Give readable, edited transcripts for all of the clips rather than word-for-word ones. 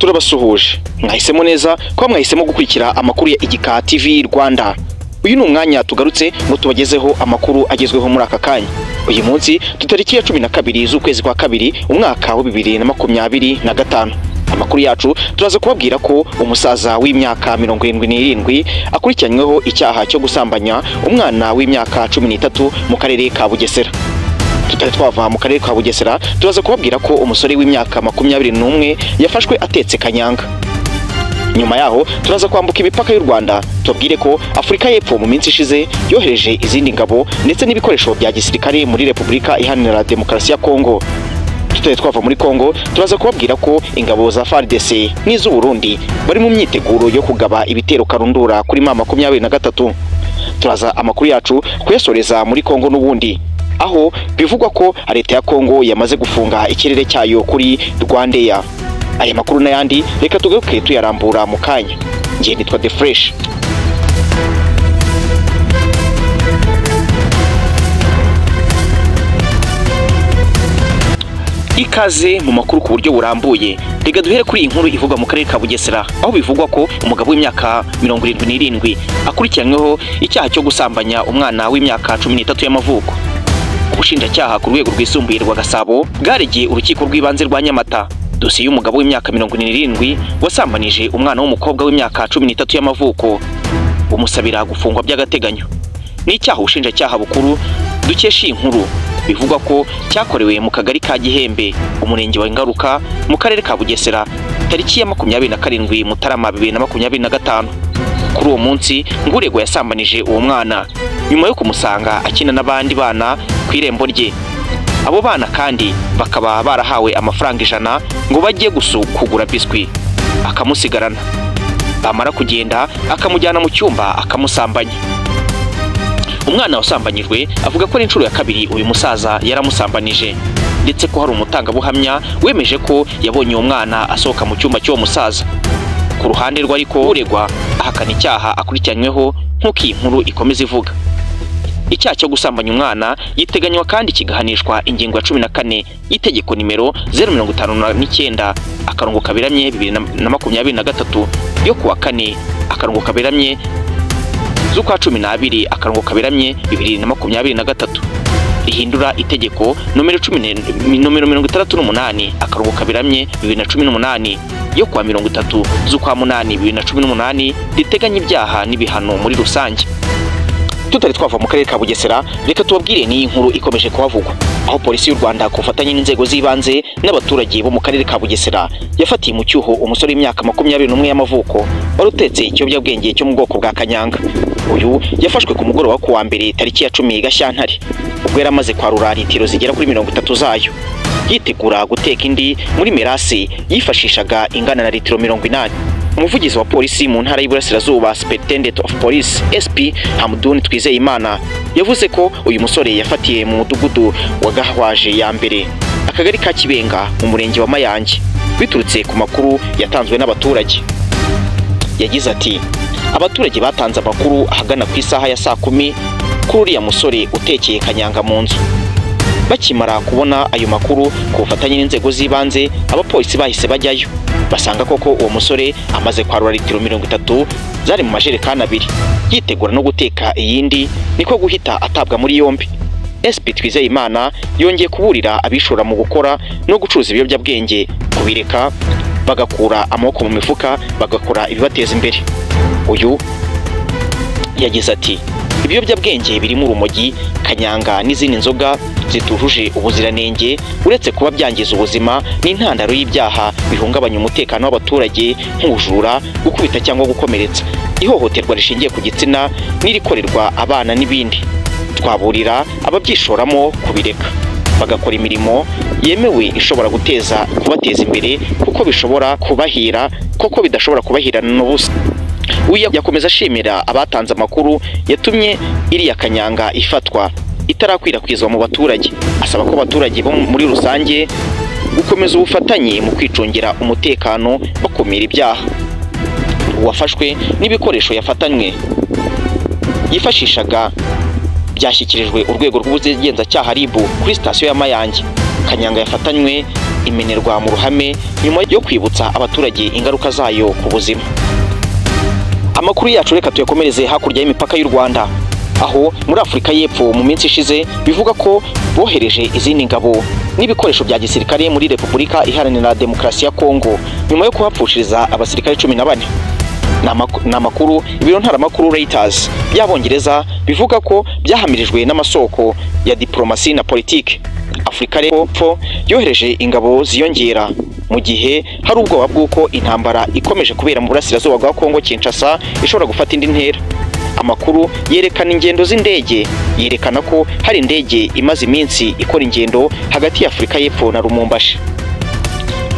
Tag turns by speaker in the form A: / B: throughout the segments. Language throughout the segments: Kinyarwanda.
A: turabasuhuje mwahisemo neza ko mwahisemo gukurikira amakuru ya Igika TV Rwanda. Uyu ni umwanya tugarutse ngo tubagezeho amakuru agezweho muri aka kanya. Uyu munsi tutariki ya 12 z'ukwezi kwa kabiri umwaka wa 2025. Amakuru yacu turaza kubabwira ko umusaza w'imyaka 77 akurikiranyweho icyaha cyo gusambanya umwana w'imyaka 13 mu karere ka Bugesera. Tutari twava mu karere ka Bugesera turaza kubabwira ko umusore w'imyaka 21 yafashwe atetse kanyanga. Nyuma yaho turaza kwambuka imipaka y'u Rwanda tubwire ko Afrika y'Epfo mu minsi ishize yohereje izindi ngabo ndetse n'ibikoresho bya gisirikare muri Repubulika Iharanira Demokarasi ya Kongo. Tutari twava muri Kongo turaza kubabwira ko ingabo za FARDC n'iz'u Burundi bari mu myiteguro yo kugaba ibitero karundura kuri M23. Turaza amakuru yacu kuyasoreza muri Kongo n'ubundi, aho bivugwa ko leta ya Kongo yamaze gufunga ikirere cyayo kuri Rwandair. Aya makuru n'ayandi reka tugaruke tuyarambura mu kanya. Ngiye nitwa The Fresh. Ikaze mu makuru ku buryo burambuye. Reka duhere kuri inkuru ivuga mu karere ka Bugesera, aho bivugwa ko umugabo w'imyaka 77 akurikiranyweho icyaha cyo gusambanya umwana w'imyaka 13 y'amavuko. Ubushinjacyaha ku rwego rwisumbuye rwa Gasabo bwaregeye urukiko rw'ibanze rwa Nyamata dosiye y'umugabo w'imyaka 77 wasambanije umwana w'umukobwa w'imyaka 13 y'amavuko, umusabira gufungwa by'agateganyo. Ni icyaha ubushinjacyaha bukuru dukesha inkuru bivugwa ko cyakorewe mu kagari ka Gihembe, umurenge wa Ngaruka, mu karere ka Bugesera, tariki ya 27 Mutarama 2025. Kuri uwo munsi ngurego yasambanije uwo mwana nyuma yo kumusanga akina n'abandi bana ku irembo rye. Abo bana kandi bakaba barahawe amafaranga 100 ngo bajye kugura biswi, akamusigarana. Bamara kugenda akamujyana mu cyumba akamusambanya. Umwana wasambanyijwe avuga ko n'inshuro ya kabiri uyu musaza yaramusambanije, ndetse ko hari umutangabuhamya wemeje ko yabonye uwo mwana asohoka mu cyumba cy'uwo musaza. Ku ruhande rwe ariko uregwa ahakana icyaha akurikiranyweho nk'uko iyi nkuru ikomeza ivuga. Icyaha cyo gusambanya umwana yiteganywa kandi kigahanishwa ingingo ya 14 y'itegeko nimero 059 akarongo kaberamye 2023 yo kuwa 4 akarongo kaberamye z'ukwa 12 akarongo kaberamye 2023 rihindura itegeko nomero 68 akarongo kaberamye 2018 yo kuwa 30 z'ukwa 8 2018 riteganya ibyaha n'ibihano muri rusange. Tutari twava mu karere ka Bugesera reka tubabwire ni inkuru ikomeje kuhavugwa, aho polisi y'u Rwanda kufatanya n'inzego z'ibanze n'abaturage bo mu karere ka Bugesera yafatiye mu cyuho umusore w'imyaka 21 y'amavuko warutetse ikiyobyabwenge cyo mu bwoko bwa kanyanga. Uyu yafashwe ku mugoroba ku wa mbere tariki ya 10 Gashyantare ubwo yari amaze kwarura litiro zigera kuri 30 zayo, yitegura guteka indi muri merase yifashishaga ingana na litiro 80. Umuvugizi wa polisi mu ntara y'Iburasirazuba Superintendent of Police SP Hamdun Twizeyimana yavuze ko uyu musore yafatiye mu mudugudu wa Gahwaje ya mbere, akagari ka Kibenga, mu murenge wa Mayange, biturutse ku makuru yatanzwe n'abaturage. Yagize ati abaturage batanze amakuru ahagana ku isaha ya 10 kuri uriya musore utekeye kanyanga mu nzu. Bakimara kubona ayo makuru ku bufatanye n'inzego z'ibanze, abapolisi bahise bajyayo basanga koko uwo musore amaze kwarura litiro 30 zari mu majerekani 2 yitegura no guteka iyindi, niko guhita atabwa muri yombi. SP Twizeyimana yongeye kuburira abishora mu gukora no gucuruza ibiyobyabwenge kubireka bagakura amaboko mu mifuka bagakora ibibateza imbere. Uyu yagize ati ibiyobyabwenge birimo urumogi, kanyanga n'izindi nzoga zitujuje ubuziranenge, uretse kuba byangiza ubuzima n'intandaro y'ibyaha bihungabanya umutekano w'abaturage nk'ubujura, gukubita cyangwa gukomeretsa, ihohoterwa rishingiye ku gitsina n'irikorerwa abana n'ibindi. Twaburira ababyishoramo kubireka bagakora imirimo yemewe ishobora kubateza imbere kuko bishobora kubahira koko bidashobora kubahirana n'ubusa. Uyu yakomeza ashimira abatanze amakuru yatumye iriya kanyanga ifatwa itarakwirakwizwa mu baturage, asaba ko abaturage bo muri rusange gukomeza ubufatanye mu kwicungira umutekano bakumira ibyaha. Uwafashwe n'ibikoresho yafatanywe yifashishaga byashyikirijwe urwego rw'ubugenzacyaha RIB kuri sitasiyo ya Mayange. Kanyanga yafatanywe imenerwa mu ruhame nyuma yo kwibutsa abaturage ingaruka zayo ku buzima. Amakuru yacu reka tuyakomereze hakurya y'imipaka y'u Rwanda, aho muri Afurika y'Epfo mu minsi ishize bivuga ko bohereje izindi ngabo n'ibikoresho bya gisirikare muri Repubulika Iharanira Demokarasi ya Kongo nyuma yo kuhapfushiriza abasirikare 14. Namakuru ibiro ntaramakuru Reuters by'Abongereza bivuga ko byahamirijwe n'amasoko ya diplomasi na politike. Afurika y'Epfo yohereje ingabo ziyongera mu gihe hari ubwoba bw'uko intambara ikomeje kubera mu burasirazuba bwa Kongo Kinshasa ishobora gufata indi ntera. Amakuru yerekana ingendo z'indege yerekana ko hari indege imaze iminsi ikora ingendo hagati ya Afurika y'Epfo na Lumumbashi.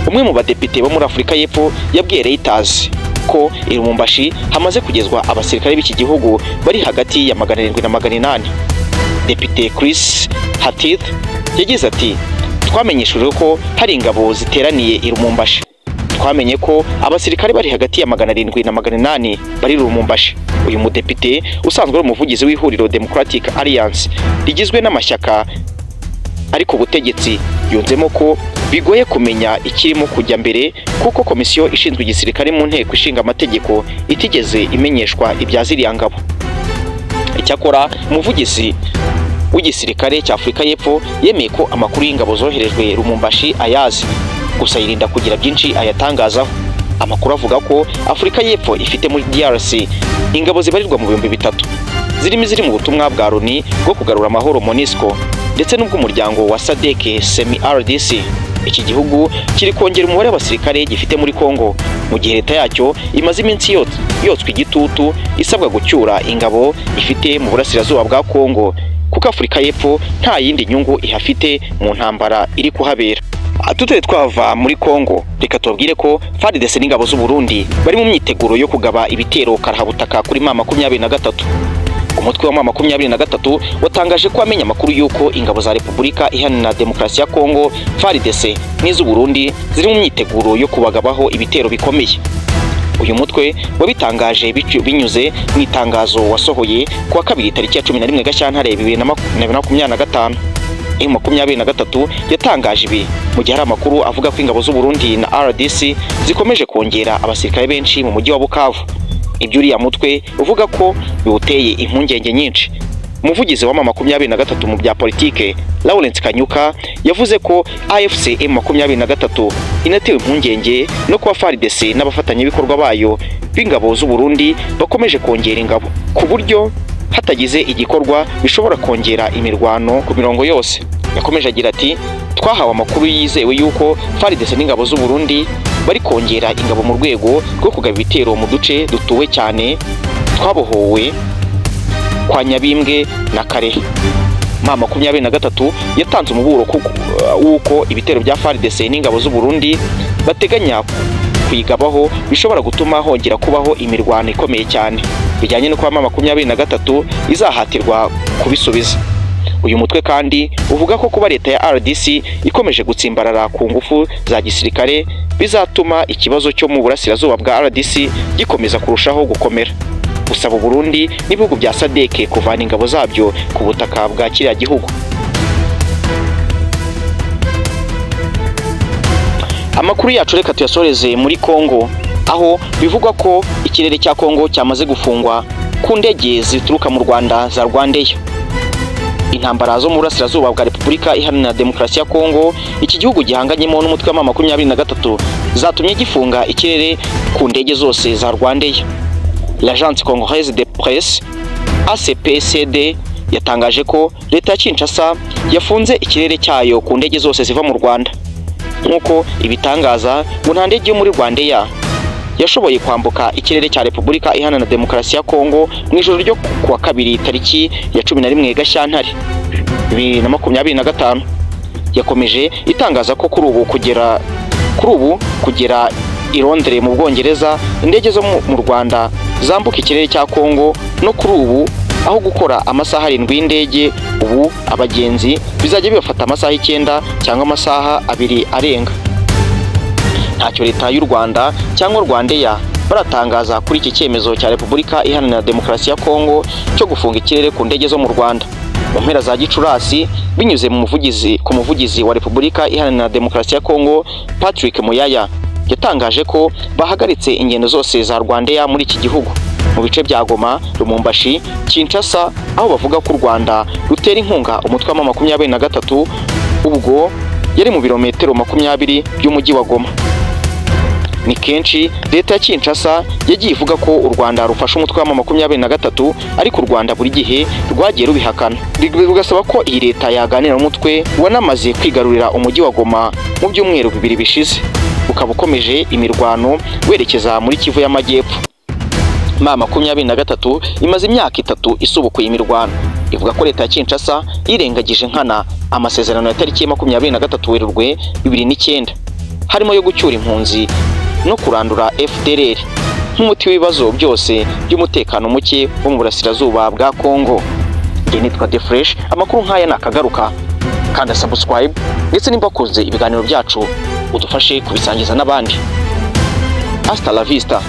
A: Umwe mu badepite bo muri Afurika y'Epfo yabwiye Reuters ko i Lumumbashi hamaze kugezwa abasirikare b'iki gihugu bari hagati ya 700 na 800. Depite Chris Hatith yagize ati, twamenyeshejwe ko hari ingabo ziteraniye i Lumumbashi. Twamenye ko abasirikare bari hagati ya 700 na 800 bari Lumumbashi. Uyu mudepite usanzwe ari umuvugizi w'ihuriro Democratic Alliance rigizwe n'amashyaka ariko ubutegetsi yunzemo ko bigoye kumenya ikirimo kujya mbere kuko komisiyo ishinzwe igisirikare mu nteko ishinga amategeko itigeze imenyeshwa ibya ziriya ngabo. Icyakora umuvugizi w'igisirikare cya Afurika y'Epfo yemeye ko amakuru y'ingabo zoherejwe Lumumbashi ayazi, gusa yirinda kugira byinshi ayatangazaho. Amakuru avuga ko Afurika y'Epfo ifite muri DRC ingabo zibarirwa mu 3,000 ziri mu butumwa bwa Loni bwo kugarura amahoro MONUSCO ndetse n'ubw'umuryango wa SADC semi-RDC. Iki gihugu kiri kongera umubare w'abasirikare gifite muri Kongo mu gihe leta yacyo imaze iminsi yotswe igitutu isabwa gucyura ingabo ifite mu burasirazuba bwa Kongo kuko Afurika y'Epfo nta yindi nyungu ihafite mu ntambara iri kuhabera. Tutari twava muri Kongo, reka tubabwire ko FARDC n'ingabo z'u Burundi bari mu myiteguro yo kugaba ibitero karahabutaka kuri M23. Umutwe wa M23 watangaje ko amenya amakuru yuko ingabo za Repubulika Iharanira Demokarasi ya Kongo FARDC n'iz'u Burundi ziri mu myiteguro yo kubagabaho ibitero bikomeye. Uyu mutwe wabitangaje binyuze mu itangazo wasohoye kuwa 2 tariki ya 11 Gashyantare 2025. M23 yatangaje ibi mu gihe hari amakuru avuga ko ingabo z'u Burundi na RDC zikomeje kongera abasirikare benshi mu mujyi wa Bukavu. Ibyo uriya mutwe uvuga ko biwuteye impungenge nyinshi. Umuvugizi wa M23 mu bya politike Lawrence Kanyuka yavuze ko AFC M23 inatewe impungenge no kuba FARDC n'abafatanyabikorwa bayo b'ingabo z'u Burundi bakomeje kongera ingabo ku buryo hatagize igikorwa bishobora kongera imirwano ku mirongo yose. Yakomeje agira ati, twahawe amakuru yizewe yuko FARDC n'ingabo z'u Burundi bari kongera ingabo mu rwego rwo kugaba ibitero mu duce dutuwe cyane twabohowe kwa Nyabimbwe na Karehe. M23 yatanze umuburo w'uko ibitero bya FARDC n'ingabo z'u Burundi bateganya kuyigabaho bishobora gutuma hongera kubaho imirwano ikomeye cyane bijyanye no kwa M23 izahatirwa kubisubiza. Uyu mutwe kandi uvuga ko kuba leta ya RDC ikomeje gutsimbarara ku ngufu za gisirikare bizatuma ikibazo cyo mu burasirazuba bwa RDC gikomeza kurushaho gukomera. Usaba Burundi n'ibihugu bya SADC kuvana ingabo zabyo ku butaka bwa kiriya gihugu. Amakuru yacu reka tuyasoreze muri Kongo, aho bivugwa ko ikirere cya Kongo cyamaze gufungwa ku ndege zituruka mu Rwanda za Rwandair. Intambara zo mu burasirazuba bwa Repubulika Iharanira Demokarasi ya Kongo iki gihugu gihanganyemo n'umutwe wa M23 zatumye gifunga ikirere ku ndege zose za Rwandair. L'Agence Congolaise de Presse ACPCD yatangaje ko leta ya Kinshasa yafunze ikirere cyayo ku ndege zose ziva mu Rwanda. Nkuko ibitangaza ngo nta ndege yo muri Rwandair yashoboye kwambuka ikirere cya Repubulika Iharanira Demokarasi ya Kongo mu ijoro ryo kuwa 2 tariki ya 11 Gashyantare 2025. Yakomeje itangaza ko kuri ubu kugera i Londres mu Bwongereza indege zo mu Rwanda zambuka ikirere cya Kongo, no kuri ubu aho gukora amasaha 7 y'indege ubu abagenzi bizajya bibafata amasaha 9 cyangwa amasaha 2 arenga. Ntacyo leta y'u Rwanda cyangwa Rwandair baratangaza kuri iki cyemezo cya Repubulika Iharanira Demokarasi ya Kongo cyo gufunga ikirere ku ndege zo mu Rwanda. mu mpera za Gicurasi binyuze mu muvugizi wa Repubulika Iharanira Demokarasi ya Kongo Patrick Muyaya yatangaje ko bahagaritse ingendo zose za Rwandair muri iki gihugu mu bice bya Goma, Lumumbashi, Kinshasa, aho bavuga ko u Rwanda rutera inkunga umutwe wa 23 ubwo yari mu birometero 20 by'umujyi wa Goma. Ni kenshi leta ya Kinshasa yagiye ivuga ko u Rwanda rufasha umutwe wa 23 ariko u Rwanda buri gihe rwagiye rubihakana, rugasaba ko iyi leta yaganira n'umutwe wanamaze kwigarurira umujyi wa Goma mu byumweru 2 bishize, ukaba ukomeje imirwano werekeza muri Kivu y'Amajyepfo. M23 imaze imyaka 3 isubukuye imirwano, ivuga ko leta ya Kinshasa irengagije nkana amasezerano ya tariki 23 Werurwe 2009 harimo yo gucyura impunzi no kurandura FDLR nk'umuti w'ibibazo byose by'umutekano muke wo mu burasirazuba bwa Kongo. Nge nitwa The Fresh, amakuru nk'aya nakagaruka kandi subscribe ndetse nimba ukunze ibiganiro byacu udufashe kubisangiza n'abandi. Hasta la vista.